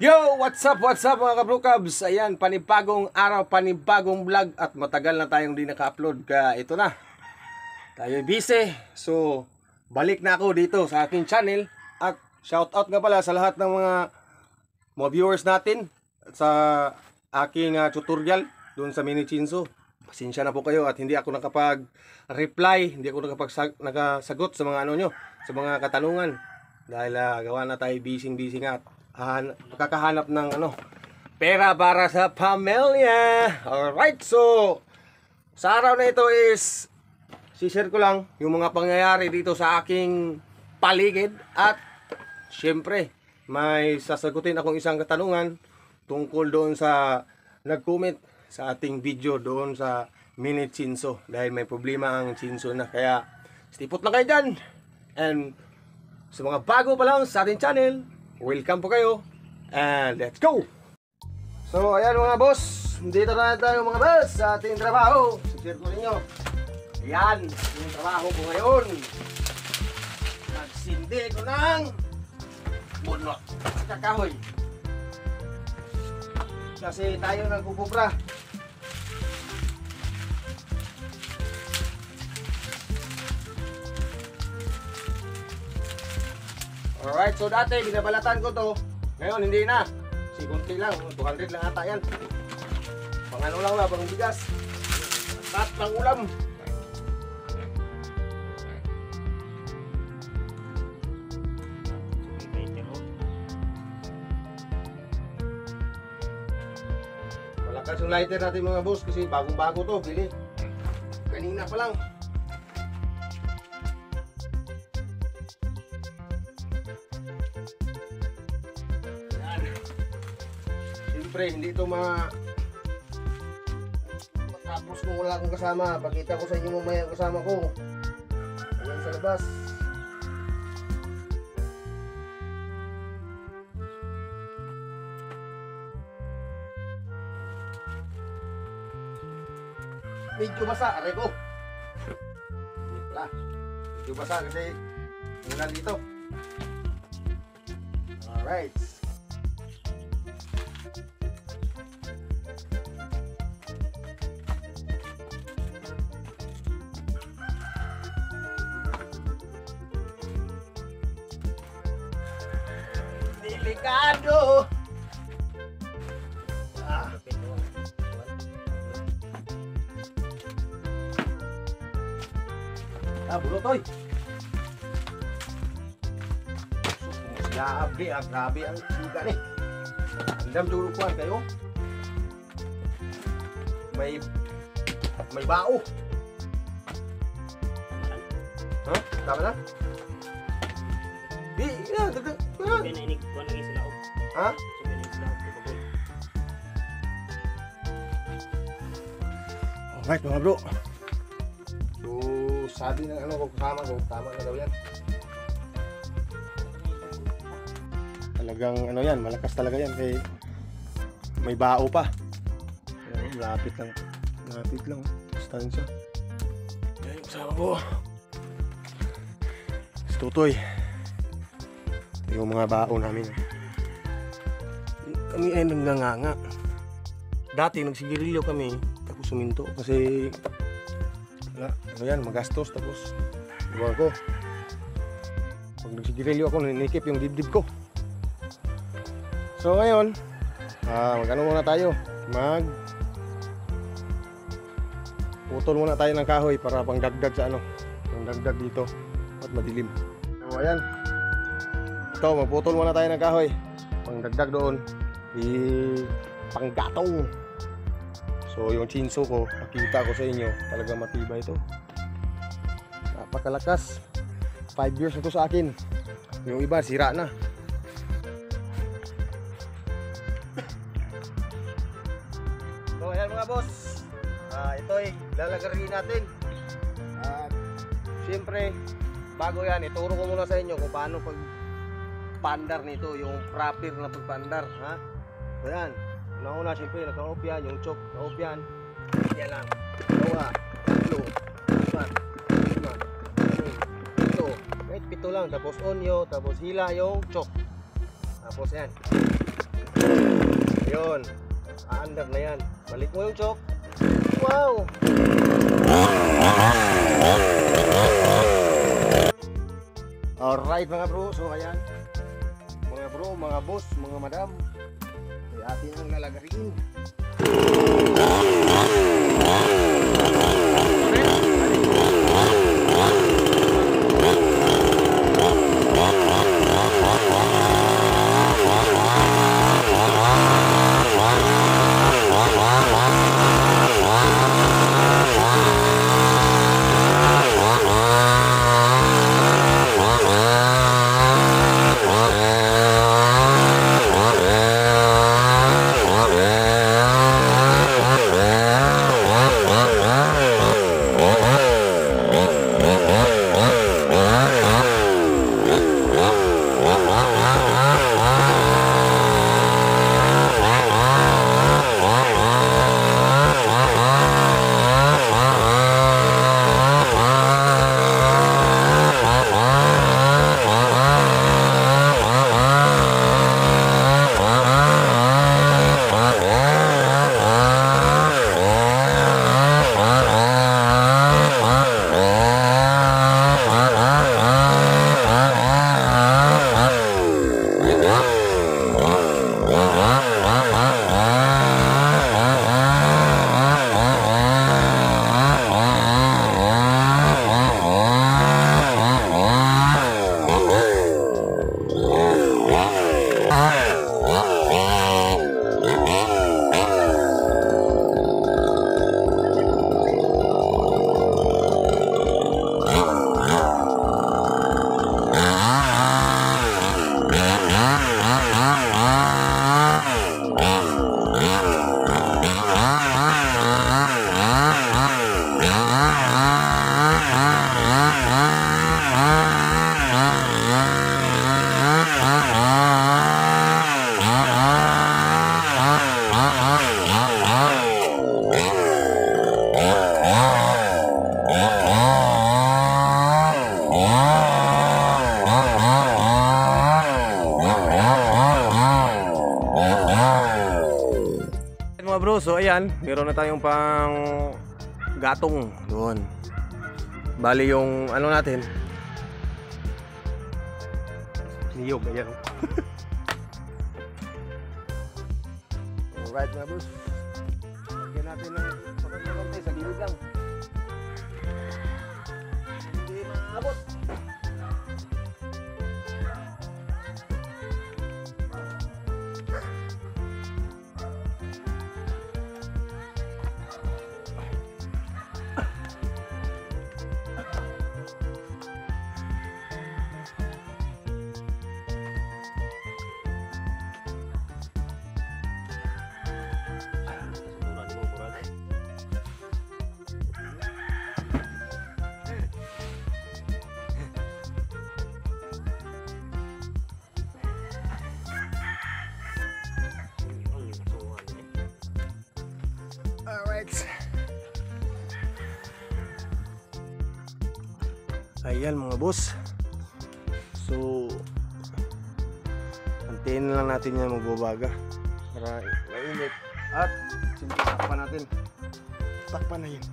Yo! What's up mga kabrukabs? Ayan, panibagong araw, panibagong vlog. At matagal na tayong di naka-upload. Kaya ito na, tayo busy. So, balik na ako dito sa aking channel. At shoutout nga pala sa lahat ng mga viewers natin sa aking tutorial doon sa Mini Chinso. Pasensya na po kayo at hindi ako nakapag-reply, hindi ako nakasagot sa mga sa mga katanungan. Dahil gawa na tayo busy nga at kakahanap ng pera para sa pamilya. Alright, so sa araw na ito is share ko lang yung mga pangyayari dito sa aking paligid. At syempre may sasagutin akong isang katanungan tungkol doon sa nag-comment sa ating video doon sa Mini Chinso. Dahil may problema ang Chinso na. Kaya stipot lang kayo dyan. And sa mga bago pa lang sa ating channel, welcome po kayo. And let's go! So ayan mga boss, dito na tayo mga boss sa ating trabaho. Share ko ninyo. Ayan, yung trabaho ko ngayon. Nagsindi ko ng bunot at kakahoy. Kasi tayo nagkukubra. Alright, so dati binabalatan ko to. Ngayon hindi na. Sigunti lang, 200 lang ata yan. Pang lang na, pang bigas. At pang ulam. Malakas yung lighter natin mga boss kasi bagong-bago to, bili. Kanina pa lang. Siyempre, hindi ito matapos kung wala akong kasama. Pakita ko sa inyo mamaya ang kasama ko. Ayan sa labas. Medyo basa, aray ko. Wala. Medyo basa kasi ulan dito. Alright. Delikado. Bulot oy. Grabe ang siga ni. Andam duro kuan kayo. May bao. Ha? Tama na? Di, ya, daga. Ini kuan lagi sila. Ha? Alright mga bro. Sabi ng ko kasama ko, tama na daw yan. Talagang yan, malakas talaga yan kay may bao pa. Ayan, lapit lang distansya. Yan yung kasama ko, si Tutoy. Ito yung mga bao namin. Kami ay nangganganga. Dati nagsigirilyo kami, tapos suminto kasi yan, magastos. Tapos iwan ko, pag nagsigirilyo ako, ninikip yung dibdib ko. So ngayon, muna tayo, putol muna tayo ng kahoy para pang dagdag sa pang dagdag dito at madilim. So ayan, ito, magputol muna tayo ng kahoy pang dagdag doon, pang gatong. So yung chinso ko, nakita ko sa inyo, talaga matibay ito. Napakalakas. 5 years na ito sa akin. Yung iba, sira na. So ayan mga boss, ito ay lalagarin natin. Siyempre, bago yan, ituro ko muna sa inyo kung paano pagpandar nito, yung proper na pagpandar. So yan. Una, siyempre, naka-off yan, yung choke, naka-off yan. Yan lang. 2, 3, 4, 5, 6, 7, 8, 9, 10. Kahit 7 lang. Tapos onyo, tapos hila yung choke. Tapos yan. Yun. Aandar na yan. Balik mo yung chok. Wow! Alright mga bro. So ayan. Mga bro, mga boss, mga madam. Ay atin ang lalagarin. Mga bro, so ayan, meron na tayong pang gatong doon. Bali yung ano natin, niyog, ayan. Alright mga bro, lagyan natin ng konti sa gilid lang. Hindi maabot. Alright. Ayan mga boss. So antayin na lang natin yan magbabaga para mainit. At takpan natin. Takpan na yun.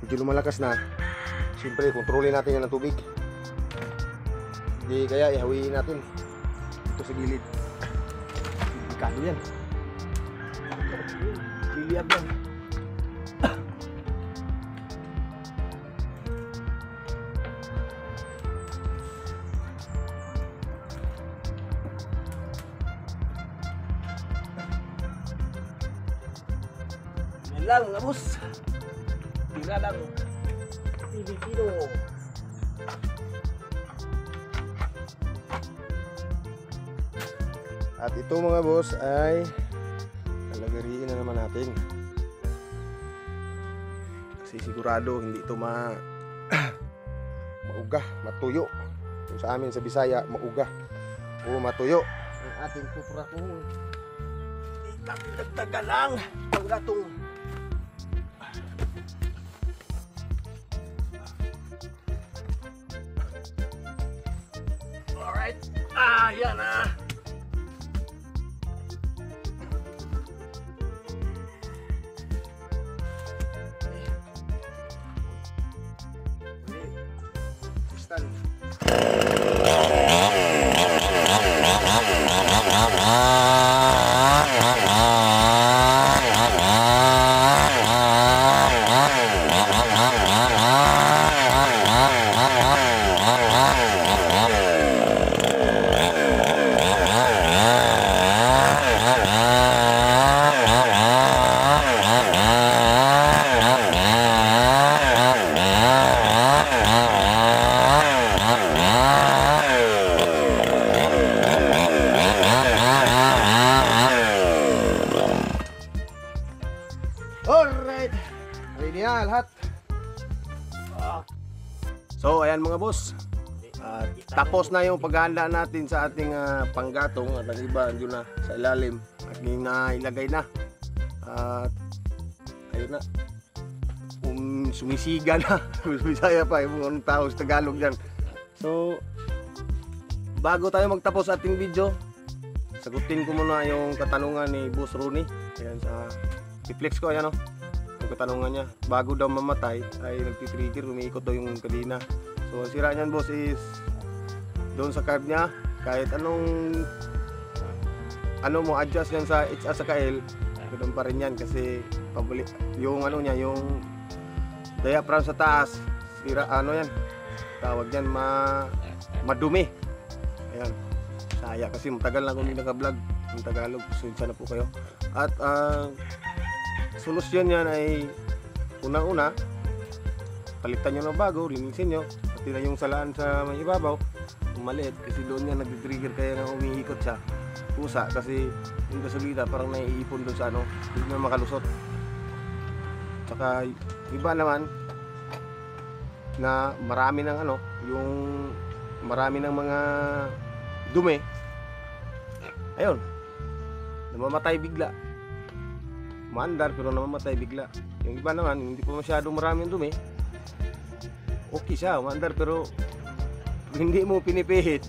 Medyo lumalakas na. Siyempre kontrolin natin yan ng tubig. Hindi kaya ihawiin natin ito sa gilid. Kano yan? Liliab yan. Yan lang mga boss. Tira lang. Pilipino. At ito mga boss ay lalagariin na naman natin. Kasi sigurado hindi ito mauga, matuyo. Yung sa amin sa Bisaya, mauga o matuyo ang ating kupra kung dagdagan lang ang gatong. Alright. Yan ah. Alright, ready na lahat. So ayan mga boss, tapos na yung paghahanda natin sa ating panggatong at ang iba yun na sa ilalim at ilagay na. At ayun na, sumisiga na. Bisaya pa yung mga tao sa Tagalog dyan. So bago tayo magtapos ating video, sagutin ko muna yung katanungan ni Boss Ronnie. Ayan sa i-flex ko, ayan o, yung katanungan niya. Bago daw mamatay ay nagtitrigger, umiikot daw yung kadena. So ang sira niyan boss is doon sa carb niya, kahit anong mo adjust yan sa HS sa KL, ganoon pa rin yan kasi pabalik yung ano niya, yung diaphragm sa taas, sira yan, tawag yan madumi. Ayan, saya kasi matagal na akong hindi naka-vlog ng Tagalog, sunod na po kayo. At solusyon yan ay unang-una, palitan nyo ng bago, linisin nyo, pati na yung salaan sa may ibabaw, maliit kasi doon yan nag-trigger kaya nga umiikot siya pusa kasi yung gasolina parang naiipon doon sa hindi na makalusot. Tsaka iba naman na marami ng yung marami ng mga dumi, ayun, namamatay bigla. Maandar pero namamatay bigla. Yung iba naman, hindi pa masyadong maraming dumi, okay siya, maandar pero hindi mo pinipihit,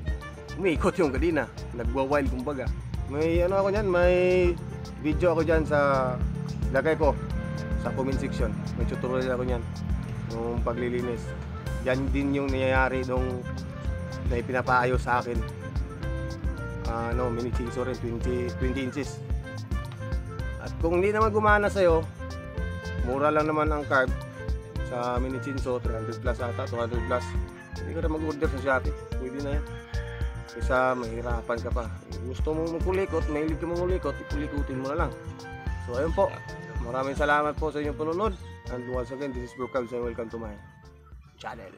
umiikot yung kadena, nagwa-wild kumbaga. May ako dyan, may video ako dyan sa lagay ko sa comment section. May tutorial ako dyan yung paglilinis. Yan din yung nangyayari nung na ipinapaayos sa akin. Mini chainsaw rin, 20 inches. At kung hindi naman gumana sa'yo, mura lang naman ang carb sa mini chainsaw, 300 plus ata, 200 plus. Hindi ka na mag-order sa Shopee, pwede na yan. Kaysa mahirapan ka pa. Gusto mo magkulikot, mahilig ka magkulikot, ipulikutin mo na lang. So ayun po, maraming salamat po sa inyong panunod. And once again, this is Bro Cabs and welcome to my channel.